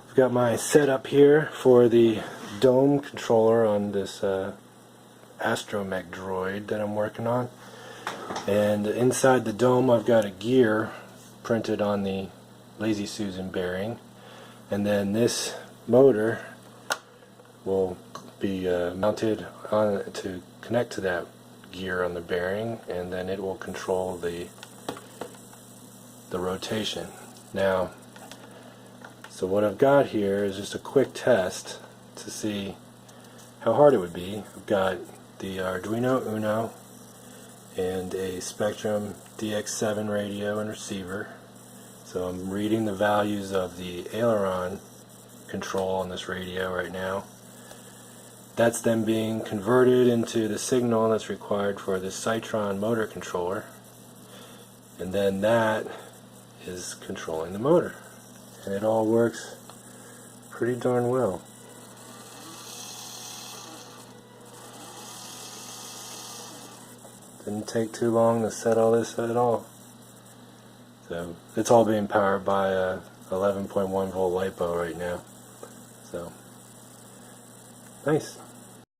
I've got my setup here for the dome controller on this astromech droid that I'm working on. And inside the dome I've got a gear printed on the Lazy Susan bearing, and then this motor will be mounted on to connect to that gear on the bearing, and then it will control the rotation. Now, so what I've got here is just a quick test to see how hard it would be. I've got the Arduino Uno and a Spektrum DX7 radio and receiver. So I'm reading the values of the aileron control on this radio right now. That's then being converted into the signal that's required for the Cytron motor controller, and then that is controlling the motor, and it all works pretty darn well. Didn't take too long to set all this at all. So it's all being powered by a 11.1 volt LiPo right now. So nice.